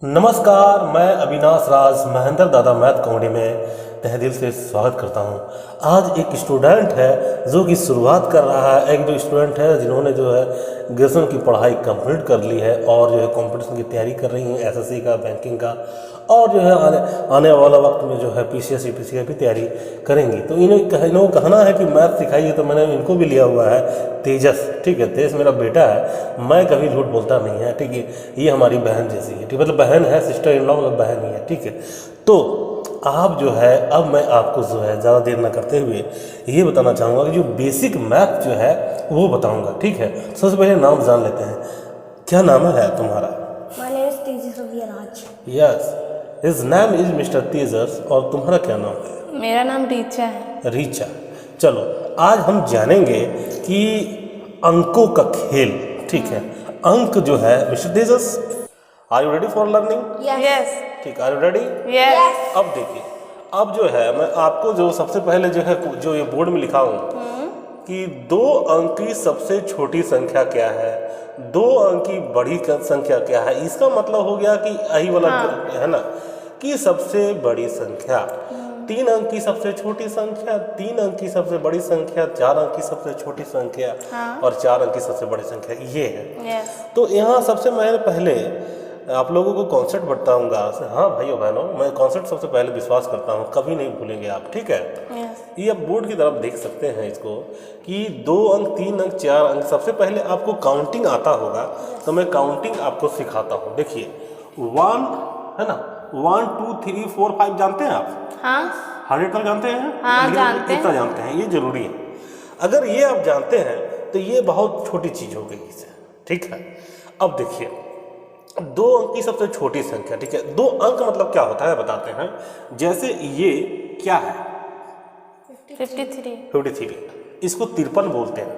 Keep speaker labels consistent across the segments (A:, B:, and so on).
A: नमस्कार, मैं अविनाश राज महेंद्र दादा मैथ कॉमेडी में तहे दिल से स्वागत करता हूं। आज एक स्टूडेंट है जो कि शुरुआत कर रहा है। एक दो स्टूडेंट है जिन्होंने जो है ग्रेजुएशन की पढ़ाई कंप्लीट कर ली है और जो है कंपटीशन की तैयारी कर रही हैं, एसएससी का, बैंकिंग का, और जो है आने वाला वक्त में जो है पीसीएस यूपीएससी की भी तैयारी करेंगी। तो इन्हों कहना है कि मैथ सिखाइए, तो मैंने इनको भी लिया हुआ है तेजस। ठीक है, तेजस मेरा बेटा है, मैं कभी झूठ बोलता नहीं है। ठीक है, ये हमारी बहन जैसी है। ठीक, मतलब बहन है, सिस्टर इन लॉ, मतलब बहन ही है। ठीक है, तो आप जो है, अब मैं आपको जो है ज़्यादा देर ना करते हुए ये बताना चाहूँगा कि जो बेसिक मैथ जो है वो बताऊँगा। ठीक है, सबसे पहले नाम जान लेते हैं। क्या नाम है तुम्हारा?
B: My name is Tejas Raviraj.
A: Yes, his name is mister Tejas. और तुम्हारा क्या नाम है?
C: मेरा नाम रीचा है।
A: रीचा। चलो, आज हम जानेंगे कि अंकों का खेल। ठीक है, अंक जो है mister Tejas, are you ready for learning?
C: Yes
A: ठीक, आर यू रेडी?
C: यस।
A: अब देखिए, अब जो है मैं आपको जो सबसे पहले जो है जो ये बोर्ड में लिखा हूँ कि 2 अंक की सबसे छोटी संख्या क्या है, 2 अंक की बड़ी संख्या क्या है। इसका मतलब हो गया कि यही वाला है ना, कि सबसे बड़ी संख्या 3 अंक की सबसे छोटी संख्या, 3 अंक की सबसे बड़ी संख्या, 4 अंक की सबसे छोटी संख्या और 4 अंक की सबसे बड़ी संख्या, ये है।
C: यस।
A: तो यहाँ सबसे मैं पहले आप लोगों को कॉन्सेप्ट बताऊंगा। हाँ भाइयों बहनों, मैं कॉन्सेप्ट सबसे पहले विश्वास करता हूँ, कभी नहीं भूलेंगे आप। ठीक है,
C: यस।
A: ये आप बोर्ड की तरफ देख सकते हैं इसको कि 2 अंक, 3 अंक, 4 अंक। सबसे पहले आपको काउंटिंग आता होगा, तो मैं काउंटिंग आपको सिखाता हूँ। देखिए 1 है ना, 1 2 3 4 5 जानते हैं आप?
C: हाँ
A: 100 तक जानते हैं?
C: हाँ,
A: लेकिन
C: जानते हैं।
A: इतना जानते हैं, ये जरूरी है। अगर ये आप जानते हैं तो ये बहुत छोटी चीज हो गई इसे। ठीक है, अब देखिए 2 अंक की सबसे छोटी संख्या। ठीक है, 2 अंक मतलब क्या होता है बताते हैं। जैसे ये क्या है? 53। इसको 53 बोलते हैं।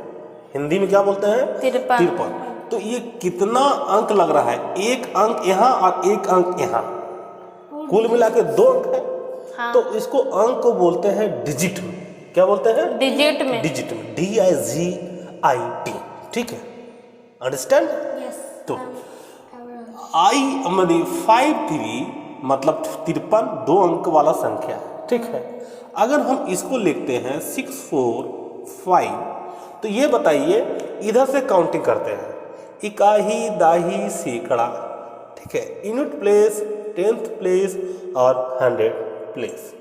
A: हिंदी में क्या बोलते हैं? 53। तो ये कितना अंक लग रहा है? 1 अंक यहाँ और 1 अंक यहाँ, कुल मिला के 2 अंक है।
C: हाँ।
A: तो इसको अंक को बोलते हैं डिजिट में। क्या बोलते हैं?
C: डिजिट में।
A: डिजिट में, DIGIT। ठीक है, अंडरस्टैंड?
B: Yes.
A: तो मैंने 53 मतलब 53 2 अंक वाला संख्या। ठीक है, अगर हम इसको लिखते हैं 6 4 5, तो ये बताइए इधर से काउंटिंग करते हैं, इकाही, दाही, सैकड़ा। ठीक है, यूनिट प्लेस, 10th प्लेस और 100 प्लेस।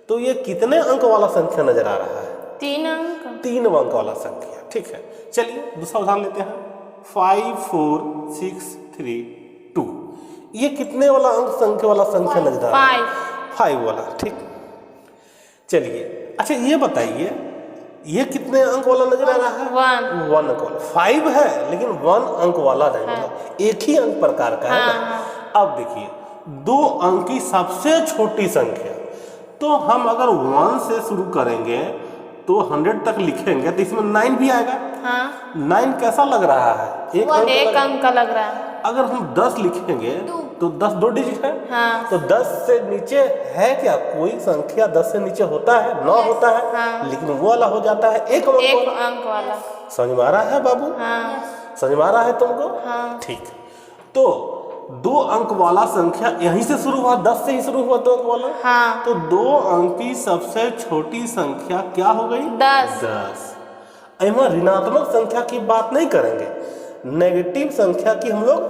A: तो ये कितने अंक वाला संख्या नजर आ रहा है?
C: 3 अंक।
A: 3 अंक वाला संख्या। ठीक है, चलिए दूसरा उदाहरण लेते हैं। 5 4 6 3 2। ये कितने वाला अंक संख्या वाला संख्या नजर आ रहा है? 5 वाला। ठीक, चलिए अच्छा ये बताइए ये कितने अंक वाला नजर आ रहा है? 1 अंक वाला। 5 है लेकिन 1 अंक वाला नहीं, मतलब एक ही अंक प्रकार का है ना। अब देखिए 2 अंक की सबसे छोटी संख्या, तो हम अगर 1 से शुरू करेंगे तो 100 तक लिखेंगे तो इसमें 9 भी आएगा।
C: हाँ
A: 9 कैसा लग रहा है? एक
C: अंक का लग रहा है।
A: अगर हम 10 लिखेंगे तो 10 2 डिजिट है।
C: हाँ।
A: तो 10 से नीचे है क्या कोई संख्या? 10 से नीचे होता है? 9 होता है।
C: हाँ।
A: लेकिन वो वाला हो जाता है 1
C: अंक वाला।
A: समझ में आ रहा है बाबू?
C: हाँ
A: समझ में आ रहा है तुमको?
C: हाँ।
A: ठीक, तो 2 अंक वाला संख्या यहीं से शुरू हुआ, 10 से ही शुरू हुआ 2 अंक वाला।
C: हाँ।
A: तो 2 अंक की सबसे छोटी संख्या क्या हो गई?
C: 10।
A: 10। यहाँ ऋणात्मक संख्या की बात नहीं करेंगे, नेगेटिव संख्या की हम लोग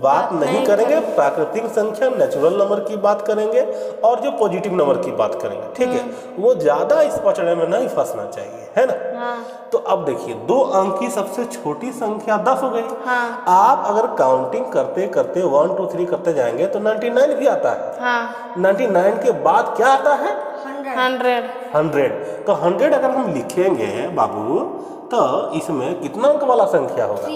A: बात नहीं करेंगे, प्राकृतिक संख्या, नेचुरल नंबर की बात करेंगे और जो पॉजिटिव नंबर की बात करेंगे। ठीक है, वो ज्यादा इस पचड़े में नहीं फंसना चाहिए, है ना।
C: हाँ।
A: तो अब देखिए 2 अंक की सबसे छोटी संख्या 10 हो गई।
C: हाँ।
A: आप अगर काउंटिंग करते करते 1 2 3 करते जाएंगे तो 99 भी आता है।
C: हाँ
A: 99 के बाद क्या आता है?
C: 100।
A: तो 100 अगर हम लिखेंगे बाबू तो इसमें कितना अंक वाला संख्या होगा?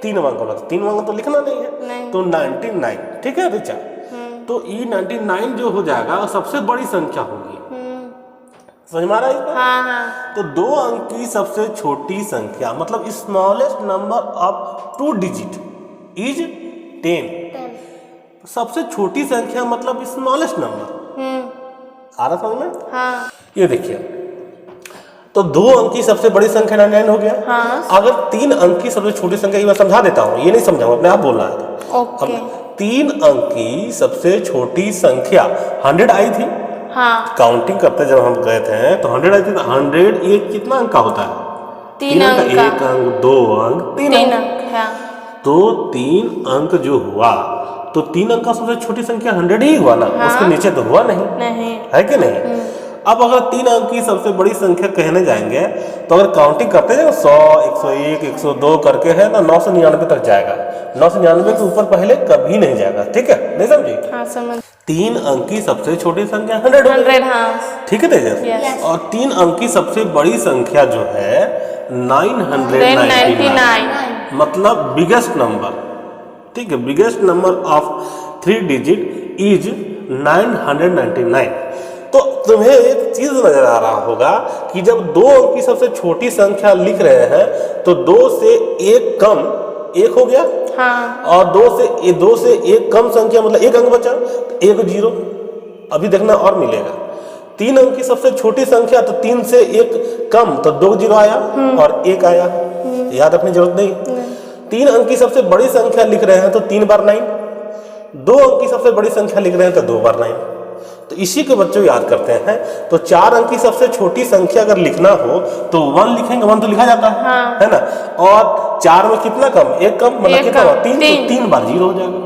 A: 3 अंक वाला। 3 अंक तो लिखना नहीं है।
C: नहीं।
A: तो 99। ठीक है रिचा, तो ये 99 जो हो जाएगा वो सबसे बड़ी संख्या होगी। समझ में आ रहा है इसको?
C: हाँ हाँ।
A: तो 2 अंक की सबसे छोटी संख्या मतलब smallest number of 2 digit is 10। सबसे छोटी संख्या मतलब स्मॉलेस्ट नंबर। आ रहा समझ में?
C: हाँ।
A: ये देखिए तो 2 अंक की सबसे बड़ी संख्या 99 हो गया।
C: हाँ।
A: अगर 3 अंक की सबसे छोटी संख्या, ये मैं समझा देता हूँ, ये नहीं समझाऊँ, अपने आप बोलना है।
C: ओके।
A: अब 3 अंक की सबसे छोटी संख्या 100 आई थी।
C: हाँ,
A: काउंटिंग करते जब हम गए थे तो 100 आई थी। तो 100 ये कितना अंक का होता है?
C: 3 अंक का।
A: 1 अंक, 2 अंक, 3
C: 3
A: अंक।
C: अंक, हाँ।
A: तो 3 अंक जो हुआ, तो 3 अंक का सबसे छोटी संख्या 100 ही हुआ ना, उसके नीचे तो हुआ नहीं,
C: नहीं।
A: है कि नहीं? अब अगर 3 अंक की सबसे बड़ी संख्या कहने जाएंगे तो अगर काउंटिंग करते जाएंगे 100, 101, 102 करके है ना 999 तक जाएगा। 999 के ऊपर पहले कभी नहीं जाएगा। ठीक है, नहीं समझी?
C: हाँ, समझ।
A: 3 अंक की सबसे छोटी संख्या 100 हो गई।
C: 100, हाँ।
A: ठीक है तेजस?
C: Yes.
A: और 3 अंक की सबसे बड़ी संख्या जो है 999, मतलब बिगेस्ट नंबर। ठीक है, biggest number of 3 digit is 999। तो तुम्हें एक चीज नजर आ रहा होगा कि जब 2 अंक की सबसे छोटी संख्या लिख रहे हैं तो 2 से 1 कम 1 हो गया,
C: हाँ।
A: और 2 से 1 कम संख्या मतलब 1 अंक बचा, तो 1 0 अभी देखना और मिलेगा। 3 अंक की सबसे छोटी संख्या तो 3 से 1 कम तो 2 0 आया और 1 आया, याद रखने जरूरत नहीं। 3 अंक की सबसे बड़ी संख्या लिख रहे हैं तो 3 बार 9, 2 अंक की सबसे बड़ी संख्या लिख रहे हैं तो 2 बार 9। तो इसी के बच्चों याद करते हैं। तो 4 अंक की सबसे छोटी संख्या अगर लिखना हो तो 1 लिखेंगे, 1 तो लिखा जाता है,
C: हाँ।
A: है ना? और 4 में कितना कम? 1 कम, मतलब कितना हुआ? 3, तो 3 बार 0 हो जाएगा,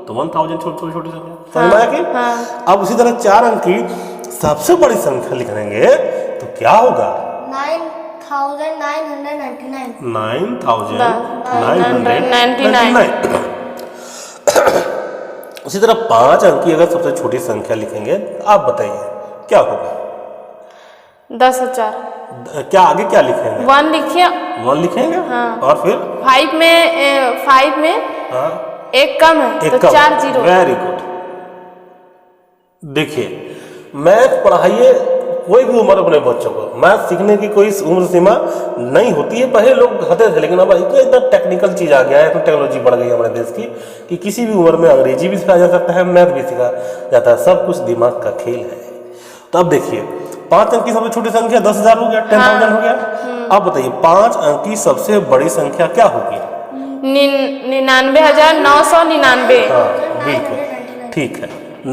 A: तो 1000 छोटी संख्या। समझ में आया कि?
C: हाँ।
A: अब उसी तरह 4 अंक की सबसे बड़ी संख्या लिखेंगे तो क्या होगा?
B: 9,999.
A: 9,999। उसी तरह 5 अंक की अगर सबसे छोटी संख्या लिखेंगे तो आप बताइए क्या होगा?
C: 10,000।
A: क्या आगे क्या लिखेंगे?
C: 1 लिखिए।
A: 1 लिखेंगे,
C: हाँ।
A: और फिर
C: 5 में
A: हाँ
C: 1 कम है
A: एक
C: तो
A: कम।
C: 4 0।
A: Very good. देखिए, मैथ पढ़ाइए कोई भी उम्र अपने बच्चों को, मैथ सीखने की कोई उम्र सीमा नहीं होती है। पहले लोग कहते थे, लेकिन अब इतना टेक्निकल चीज आ गया है, इतना टेक्नोलॉजी बढ़ गई है हमारे देश की कि किसी भी उम्र में अंग्रेजी भी सिखाया जा सकता है, मैथ भी सिखाया जाता है, सब कुछ दिमाग का खेल है। तो अब देखिए, 5 अंक की सबसे छोटी संख्या 10,000 हो गया, 10,000 हो गया। अब बताइए 5 अंक की सबसे बड़ी संख्या क्या होगी?
C: 99,999।
A: हाँ बिल्कुल ठीक है,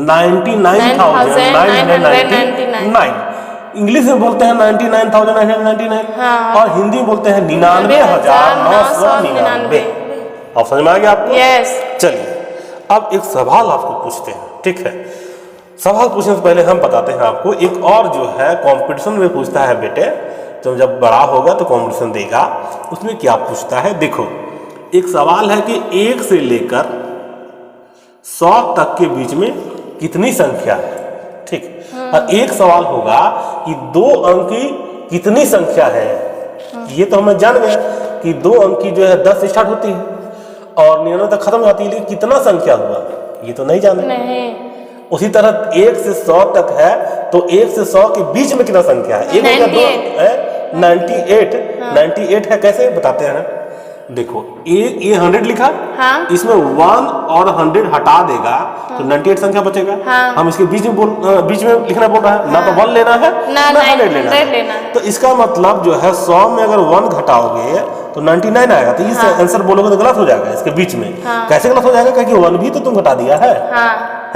A: 99,999। इंग्लिश में बोलते हैं 99,999,
C: हाँ।
A: और हिंदी में बोलते हैं 99,999। अब समझ में आ गया आपको?
C: यस।
A: चलिए अब एक सवाल आपको पूछते हैं, ठीक है? सवाल पूछने से पहले हम बताते हैं आपको, एक और जो है कंपटीशन में पूछता है बेटे, तो जब बड़ा होगा तो कंपटीशन देगा, उसमें क्या पूछता है देखो। एक सवाल है कि 1 से लेकर 100 तक के बीच में कितनी संख्या है, ठीक? और एक सवाल होगा कि 2 अंक की कितनी संख्या है। ये तो हमें जान गया कि 2 अंक की जो है 10 से स्टार्ट होती है और 99 तक खत्म होती है, लेकिन कितना संख्या हुआ ये तो नहीं जाने।
C: नहीं।
A: उसी तरह 1 से 100 तक है तो 1 से 100 के बीच में कितना संख्या है? 1 हो गया, 2 है 98। 98 है, कैसे बताते हैं? देखो ये 100 लिखा,
C: हाँ।
A: इसमें 1 और 100 हटा देगा तो 98 संख्या बचेगा।
C: हाँ।
A: हम इसके बीच में लिखना बोल रहा है, ना तो 1 लेना है
C: ना
A: 100 लेना
C: 100 लेना
A: है।
C: है।
A: तो इसका मतलब जो है 100 में अगर 1 घटाओगे तो 99 आएगा। तो इस आंसर बोलोगे तो गलत हो जाएगा इसके बीच में।
C: हाँ।
A: कैसे गलत हो जाएगा? क्योंकि 1 भी तो तुम घटा दिया है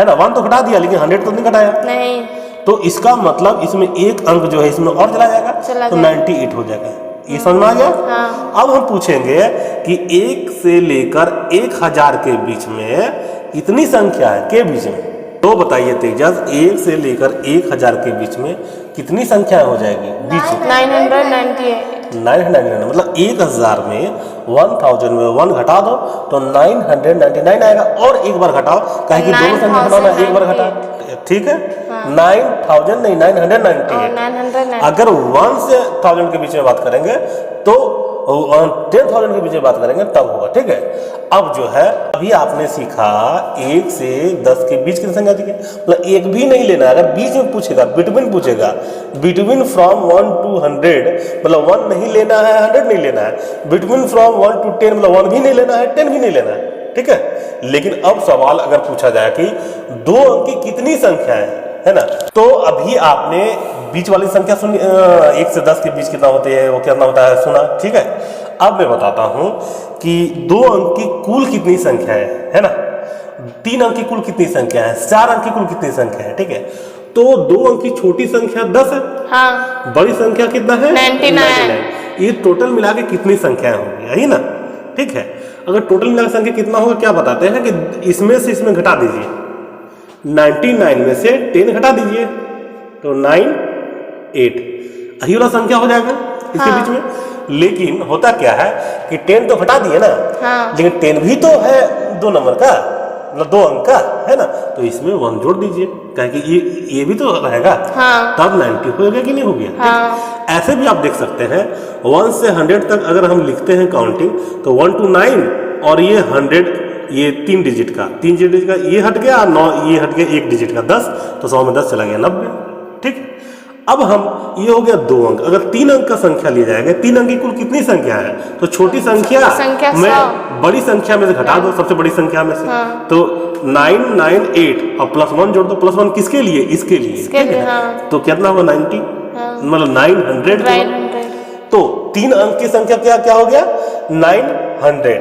A: ना? 1 तो घटा दिया लेकिन 100 तो नहीं घटाया।
C: नहीं।
A: तो इसका मतलब इसमें 1 अंक जो है इसमें और चला जाएगा, तो 98 हो जाएगा। ये समझ में आ गया?
C: हाँ।
A: अब हम पूछेंगे कि 1 से लेकर 1000 के बीच में कितनी संख्या है के बीच में? तो बताइए तेजस, 1 से लेकर 1000 के बीच में कितनी संख्या हो जाएगी बीच में?
C: 998।
A: 999, मतलब 1000 में 1000 में 1 घटा दो तो 999 आएगा। और एक बार घटाओ, कहे कि दोनों संख्या घटाना, एक बार घटा, ठीक है? 9000 नहीं 998।
C: 999।
A: अगर 1 से 1000 के बीच में बात करेंगे तो 10,000 के बीच में बात करेंगे तब होगा, ठीक है? अब जो है अभी आपने सीखा 1 से 10 के बीच की संख्या थी, मतलब 1 भी नहीं लेना। अगर बीच में पूछेगा, बिटवीन पूछेगा, बिटवीन फ्रॉम 1 to 100, मतलब 1 नहीं लेना है, 100 नहीं लेना है। बिटवीन फ्रॉम 1 to 10, मतलब 1 भी नहीं लेना है, 10 भी नहीं लेना है, ठीक है? लेकिन अब सवाल अगर पूछा जाए कि 2 अंक की कितनी संख्या है ना? तो अभी आपने बीच वाली संख्या सुनी, 1 से 10 के बीच कितना होते हैं, वो कितना होता है सुना, ठीक है? अब मैं बताता हूं कि 2 अंक की कुल कितनी संख्या है ना? 3 अंक की कुल कितनी संख्या है, 4 अंक की कुल कितनी संख्या है, ठीक है। तो 2 अंक की छोटी संख्या 10 है,
C: हाँ
A: बड़ी संख्या कितना है
C: 99।
A: ये टोटल मिला के कितनी संख्याएं होंगी, यही ना, ठीक है। अगर टोटल मिला के संख्या कितना होगा क्या बताते हैं कि इसमें से इसमें घटा दीजिए, 99 में से 10 घटा दीजिए तो 9 8, यही वाला संख्या हो जाएगा इसके बीच में। लेकिन होता क्या है कि 10 तो घटा दिए ना,
C: हाँ।
A: लेकिन 10 भी तो है 2 नंबर का, मतलब 2 अंक का है ना, तो इसमें 1 जोड़ दीजिए, कहे कि ये भी तो रहेगा,
C: हाँ।
A: तब 90 हो गया कि नहीं हो गया।
C: हाँ।
A: ऐसे भी आप देख सकते हैं 1 से 100 तक अगर हम लिखते हैं काउंटिंग तो 1 to 9 और ये 100, ये 3 डिजिट का ये हट गया, 9 ये हट गया 1 डिजिट का 10, तो 100 में 10 चला गया 90, ठीक। अब हम ये हो गया 2 अंक, अगर 3 अंक का संख्या लिया जाएगा, 3 अंक की कुल कितनी संख्या है, तो छोटी संख्या में
C: 100
A: बड़ी संख्या में से घटा दो, सबसे बड़ी संख्या में से,
C: हाँ।
A: तो 998 और +1 जोड़ दो, +1 किसके लिए, इसके लिए,
C: इसके
A: ठीक
C: लिए,
A: है।
C: हाँ।
A: तो कितना होगा 90, मतलब 900
C: 900।
A: तो 3 अंक की संख्या क्या क्या हो गया 900।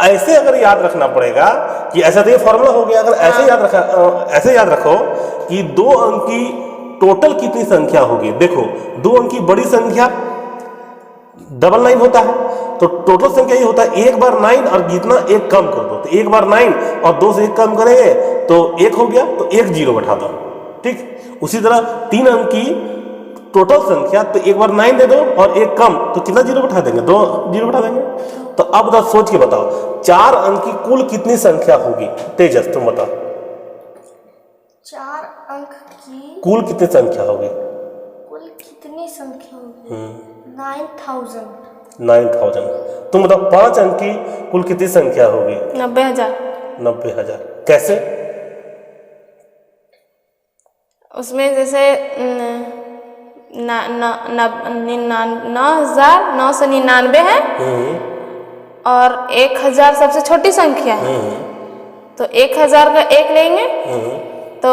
A: ऐसे अगर याद रखना पड़ेगा कि ऐसा तो ये फॉर्मूला हो गया, अगर ऐसे याद रखो कि 2 अंक की टोटल कितनी संख्या होगी। देखो 2 अंक की बड़ी संख्या 99 होता है, तो टोटल संख्या ये होता है 1 बार 9 और जितना 1 कम कर दो, तो 1 बार 9 और 2 से 1 कम करेंगे तो 1 हो गया, तो 1 0 बैठा दो, ठीक। उसी तरह 3 अंक की टोटल संख्या, तो 1 बार 9 दे दो और 1 कम, तो कितना 0 बैठा देंगे, 2 0 बैठा देंगे। तो अब बताओ, सोच के बताओ 4 अंक की कुल कितनी संख्या होगी, तेजस तुम बताओ
B: 4 अंक की
A: कुल कितनी संख्या होगी,
B: कुल कितनी संख्या होगी 9000।
A: 9000। तुम बताओ 5 अंक की कुल कितनी संख्या होगी
C: 90,000।
A: 90,000। कैसे?
C: उसमें जैसे 9,999 है और 1000 सबसे छोटी संख्या है, तो 1000 का 1 लेंगे तो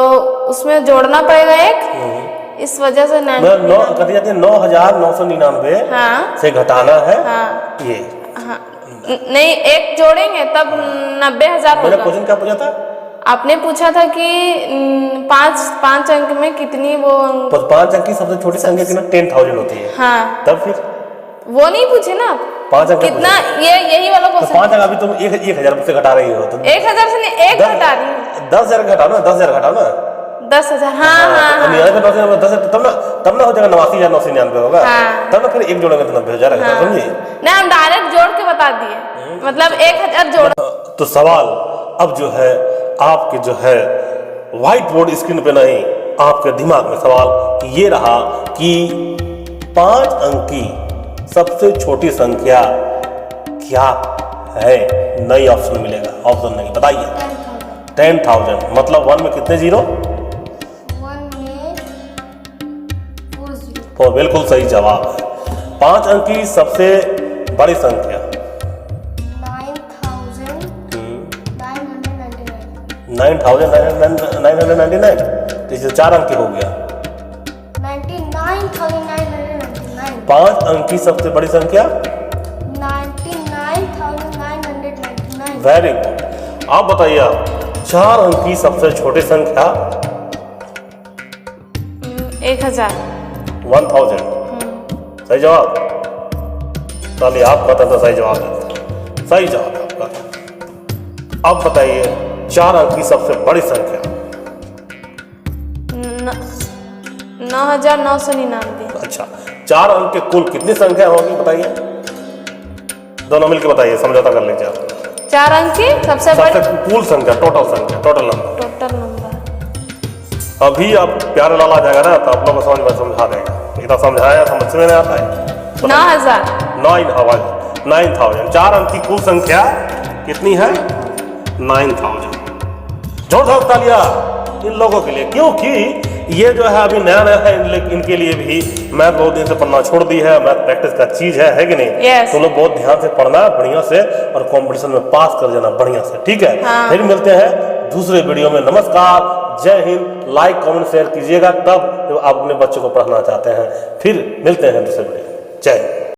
C: उसमें जोड़ना पड़ेगा 1, इस वजह से
A: 9,999
C: हाँ
A: से घटाना है,
C: हाँ
A: ये
C: हाँ नहीं 1 जोड़ेंगे तब 90,000
A: मैंने
C: होगा।
A: क्वेश्चन क्या पूछा था,
C: आपने पूछा था कि 5 अंक में कितनी वो
A: तो 5 अंक की सबसे छोटी संख्या कितना 10,000 होती है,
C: हाँ
A: तब फिर
C: वो नहीं पूछे ना आप
A: 5 अंक
C: कितना, ये यही वाला
A: तो
C: क्वेश्चन।
A: 5 अंक अभी तुम 1,000 से घटा रही हो, तो
C: 1000 से नहीं 1 घटा रही हूँ।
A: 10,000 घटाओ ना, 10,000 घटाओ ना,
C: 10,000 हाँ हाँ
A: अब यहाँ पे 10,000 तब ना हो जाएगा 89,999 होगा,
C: हाँ।
A: तब ना फिर 1 जोड़ेंगे तो 90,000 आएगा,
C: हाँ।
A: समझिए।
C: नहीं हम डायरेक्ट जोड़ के बता दिए, मतलब 1000 जोड़।
A: तो सवाल अब जो है आपके जो है व्हाइट बोर्ड स्क्रीन पे नहीं, आपके दिमाग में सवाल ये रहा कि 5 अंक की सबसे छोटी संख्या क्या है, नई ऑप्शन मिलेगा, ऑप्शन नहीं, बताइए 10,000। मतलब 1 में कितने जीरो,
B: 1 में 4 0।
A: तो बिल्कुल सही जवाब है। 5 अंक की सबसे बड़ी संख्या 9,999, तो इसे 4 अंक की हो गया।
B: 99,999।
A: 5 अंक की सबसे बड़ी संख्या
B: 99,999।
A: Very good. आप बताइए आप 4 अंक की सबसे छोटी संख्या
C: 1000।
A: 1000। सही जवाब, चलिए आप बताते तो सही जवाब है, सही जवाब है आपका। अब बताइए 4 अंक की सबसे बड़ी संख्या
C: 9,999।
A: अच्छा, 4 अंक के कुल कितनी संख्या होगी बताइए, दोनों मिलकर बताइए, समझौता कर लीजिए आप।
C: 4 अंक की सबसे बड़ी
A: सबसे कुल संख्या, टोटल नंबर।
C: Total number.
A: अभी अब प्यारे लाल आ जाएगा ना, तो आप लोगों को समझ में समझा देगा, इतना समझाया समझ में नहीं आता है।
C: 9,000।
A: 9,000। 4 अंक की कुल संख्या कितनी है 9,000। जोरदार तालियां इन लोगों के लिए, क्योंकि ये जो है अभी नया है, इनके लिए भी मैथ बहुत दिन से पढ़ना छोड़ दी है, मैथ प्रैक्टिस का चीज है कि नहीं।
C: Yes.
A: तो लोग बहुत ध्यान से पढ़ना बढ़िया से और कंपटीशन में पास कर जाना बढ़िया से, ठीक है।
C: हाँ।
A: फिर मिलते हैं दूसरे वीडियो में। नमस्कार, जय हिंद। लाइक कमेंट शेयर कीजिएगा तब आप अपने बच्चों को पढ़ाना चाहते हैं। फिर मिलते हैं दूसरे वीडियो। जय हिंद।